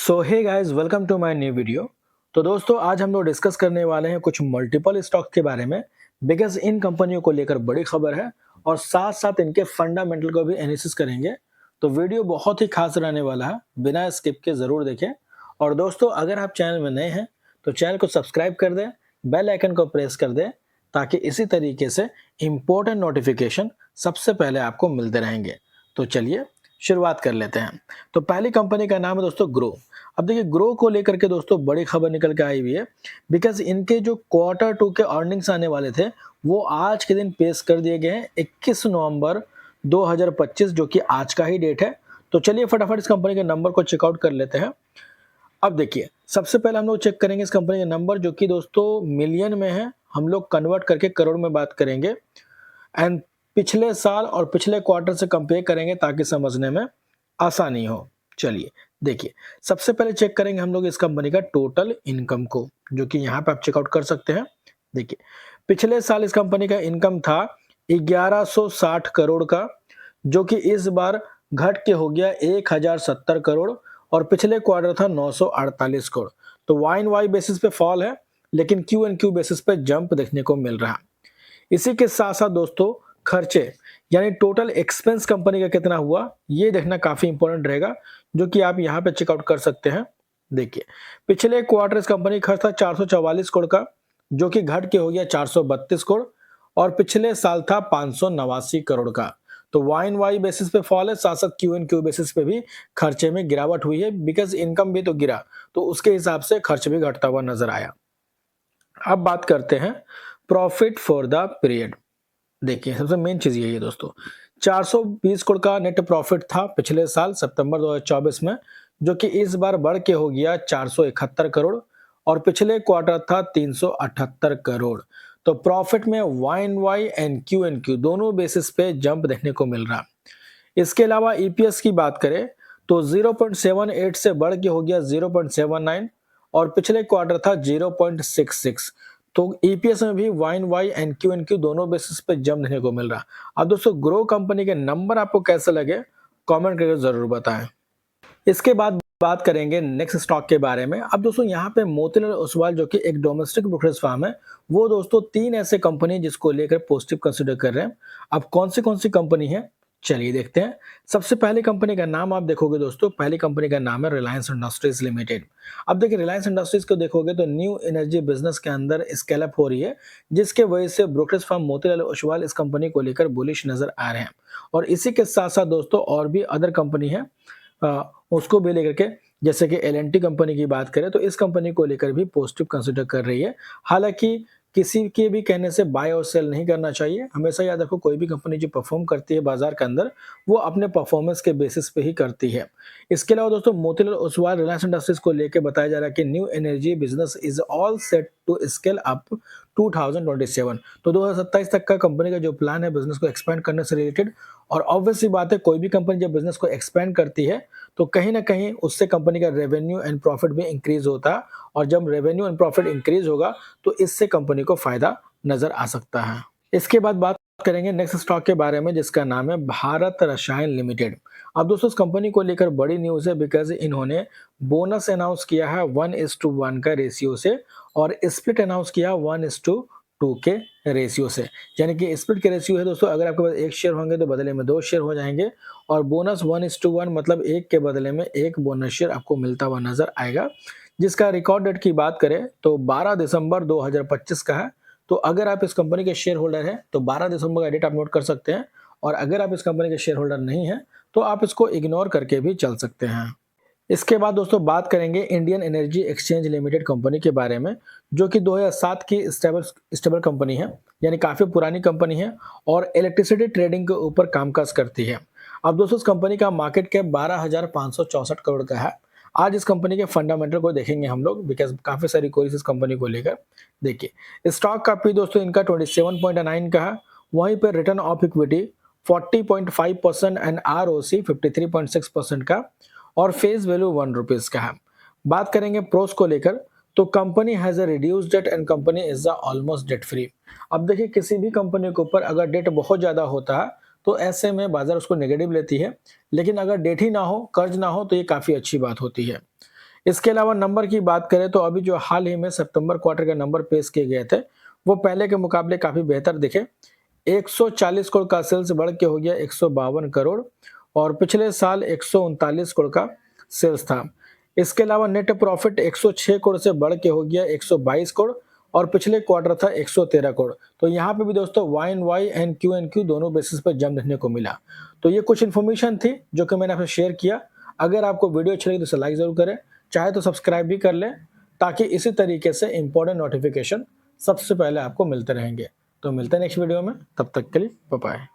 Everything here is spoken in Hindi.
So hey guys, welcome to my new video. तो दोस्तों, आज हम लोग डिस्कस करने वाले हैं कुछ मल्टीपल स्टॉक के बारे में। बिकॉज इन कंपनियों को लेकर बड़ी खबर है और साथ साथ इनके फंडामेंटल को भी एनालिसिस करेंगे। तो वीडियो बहुत ही खास रहने वाला है, बिना स्किप के ज़रूर देखें। और दोस्तों, अगर आप चैनल में नए हैं तो चैनल को सब्सक्राइब कर दें, बेल आइकन को प्रेस कर दें, ताकि इसी तरीके से इम्पोर्टेंट नोटिफिकेशन सबसे पहले आपको मिलते रहेंगे। तो चलिए शुरुआत कर लेते हैं। तो पहली कंपनी का नाम है दोस्तों ग्रो। अब देखिए, ग्रो को लेकर के दोस्तों बड़ी खबर निकल के आई हुई है। बिकॉज इनके जो क्वार्टर टू के अर्निंग्स आने वाले थे वो आज के दिन पेश कर दिए गए हैं, 21 नवंबर 2025, जो कि आज का ही डेट है। तो चलिए फटाफट इस कंपनी के नंबर को चेकआउट कर लेते हैं। अब देखिए, सबसे पहले हम लोग चेक करेंगे इस कंपनी के नंबर, जो कि दोस्तों मिलियन में है। हम लोग कन्वर्ट करके करोड़ में बात करेंगे एंड पिछले साल और पिछले क्वार्टर से कंपेयर करेंगे ताकि समझने में आसानी हो। चलिए देखिए, सबसे पहले चेक करेंगे हम लोग इस कंपनी का टोटल इनकम को, जो कि यहाँ पे आप चेकआउट कर सकते हैं। देखिए, पिछले साल इस कंपनी का इनकम था 1160 करोड़ का, जो कि इस बार घट के हो गया 1070 करोड़, और पिछले क्वार्टर था 948 करोड़। तो वाई एंड वाई बेसिस पे फॉल है, लेकिन क्यू एंड क्यू बेसिस पे जंप देखने को मिल रहा है। इसी के साथ साथ दोस्तों, खर्चे यानी टोटल एक्सपेंस कंपनी का कितना हुआ, ये देखना काफी इंपॉर्टेंट रहेगा, जो कि आप यहाँ पे चेकआउट कर सकते हैं। देखिए, पिछले क्वार्टर इस कंपनी का खर्च था 444 करोड़ का, जो कि घट के हो गया 432 करोड़, और पिछले साल था 589 करोड़ का। तो वाई एंड वाई बेसिस पे फॉल है, साथ साथ क्यू एंड क्यू बेसिस पे भी खर्चे में गिरावट हुई है। बिकॉज इनकम भी तो गिरा, तो उसके हिसाब से खर्च भी घटता हुआ नजर आया। अब बात करते हैं प्रॉफिट फॉर द पीरियड। देखिए, सबसे मेन चीज यही है दोस्तों, 420 करोड़ का नेट प्रॉफिट था पिछले साल सितंबर 2024 में, जो कि इस बार बढ़ के हो गया 471 करोड़, और पिछले क्वार्टर था 378 करोड़। तो प्रॉफिट में Y and Y and Q दोनों बेसिस पे जंप देखने को मिल रहा। इसके अलावा ईपीएस की बात करें तो 0.78 से बढ़ के हो गया 0.79, और पिछले क्वार्टर था 0.66। तो ईपीएस में भी वाई एंड क्यू दोनों बेसिस पे जंप देखने को मिल रहा। अब दोस्तों, ग्रो कंपनी के नंबर आपको कैसे लगे, कमेंट करके जरूर बताएं। इसके बाद बात करेंगे नेक्स्ट स्टॉक के बारे में। अब दोस्तों, यहाँ पे मोतीलाल ओसवाल, जो कि एक डोमेस्टिक ब्रोकरेज फर्म है, वो दोस्तों 3 ऐसे कंपनी जिसको लेकर पॉजिटिव कंसिडर कर रहे हैं। अब कौन सी कंपनी है, चलिए देखते हैं। सबसे पहली कंपनी का नाम आप देखोगे दोस्तों, पहली कंपनी का नाम है रिलायंस इंडस्ट्रीज लिमिटेड। अब देखिए, रिलायंस इंडस्ट्रीज को देखोगे तो न्यू एनर्जी बिजनेस के अंदर स्केल अप हो रही है, जिसके वजह से ब्रोकरेज फर्म मोतीलाल ओसवाल इस कंपनी को लेकर बुलिश नजर आ रहे हैं। और इसी के साथ साथ दोस्तों, और भी अदर कंपनी है उसको भी लेकर के, जैसे कि एल&टी कंपनी की बात करें तो इस कंपनी को लेकर भी पॉजिटिव कंसिडर कर रही है। हालांकि किसी के भी कहने से बाय और सेल नहीं करना चाहिए। हमेशा याद रखो, कोई भी कंपनी जो परफॉर्म करती है बाजार के अंदर, वो अपने परफॉर्मेंस के बेसिस पे ही करती है। इसके अलावा दोस्तों, मोतीलाल ओसवाल रिलायंस इंडस्ट्रीज को लेकर बताया जा रहा है कि new energy business is all set to scale up 2027। तो 2027 तक का कंपनी का जो प्लान है बिजनेस को एक्सपेंड करने से रिलेटेड। और ऑब्वियसली बात है, कोई भी कंपनी जब बिजनेस को एक्सपेंड करती है तो कहीं ना कहीं उससे कंपनी का रेवेन्यू एंड प्रॉफिट भी इंक्रीज होता है, और जब रेवेन्यू एंड प्रॉफिट इंक्रीज होगा तो इससे कंपनी को फायदा नजर आ सकता है। इसके बाद बात करेंगे नेक्स्ट स्टॉक के बारे में, जिसका नाम है भारत रसायन लिमिटेड। अब दोस्तों, इस कंपनी को लेकर बड़ी न्यूज है, बिकॉज इन्होंने बोनस अनाउंस किया है 1:1 का रेशियो से, और स्प्लिट अनाउंस किया 1:2 के रेशियो से। यानी कि स्प्लिट के रेशियो है दोस्तों, अगर आपके पास 1 शेयर होंगे तो बदले में 2 शेयर हो जाएंगे, और बोनस 1:1 मतलब 1 के बदले में 1 बोनस शेयर आपको मिलता हुआ नजर आएगा। जिसका रिकॉर्ड डेट की बात करें तो 12 दिसंबर 2025 का है। तो अगर आप इस कंपनी के शेयर होल्डर हैं तो 12 दिसंबर का डेट आप नोट कर सकते हैं, और अगर आप इस कंपनी के शेयर होल्डर नहीं हैं तो आप इसको इग्नोर करके भी चल सकते हैं। इसके बाद दोस्तों, बात करेंगे Indian energy exchange limited company के बारे में, जो कि 2007 की स्टेबल कंपनी है, यानी काफ़ी पुरानी कंपनी है, और इलेक्ट्रिसिटी ट्रेडिंग के ऊपर कामकाज करती है। अब दोस्तों, इस कंपनी का मार्केट कैप 12,564 करोड़ का है। आज इस कंपनी के फंडामेंटल को देखेंगे हम लोग, बिकॉज काफ़ी सारी क्वेरीज इस कंपनी को लेकर। देखिए, स्टॉक का पी दोस्तों इनका 27.9 का है, वहीं पर return of equity 40.5% and ROC 53.6% का, और फेस वैल्यू 1 रुपीज का है। बात करेंगे प्रोस को लेकर तो company has a reduce debt and company is almost debt free. अब देखिए, किसी भी कंपनी के ऊपर अगर डेट बहुत ज्यादा होता है तो ऐसे में बाजार उसको नेगेटिव लेती है, लेकिन अगर डेट ही ना हो, कर्ज ना हो, तो ये काफी अच्छी बात होती है। इसके अलावा नंबर की बात करें तो अभी जो हाल ही में सितंबर क्वार्टर के नंबर पेश किए गए थे, वो पहले के मुकाबले काफ़ी बेहतर दिखे। 140 करोड़ का सेल्स बढ़ के हो गया 152 करोड़ और पिछले साल 139 करोड़ का सेल्स था। इसके अलावा नेट प्रॉफिट 106 करोड़ से बढ़ के हो गया 122 करोड़ और पिछले क्वार्टर था 113 करोड़। तो यहाँ पे भी दोस्तों YoY एंड Q दोनों बेसिस पर जंप देखने को मिला। तो ये कुछ इन्फॉर्मेशन थी जो कि मैंने आपसे शेयर किया। अगर आपको वीडियो अच्छी लगी तो इसे लाइक ज़रूर करें, चाहे तो सब्सक्राइब भी कर लें ताकि इसी तरीके से इंपॉर्टेंट नोटिफिकेशन सबसे पहले आपको मिलते रहेंगे। तो मिलते हैं नेक्स्ट वीडियो में, तब तक के लिए बाय बाय।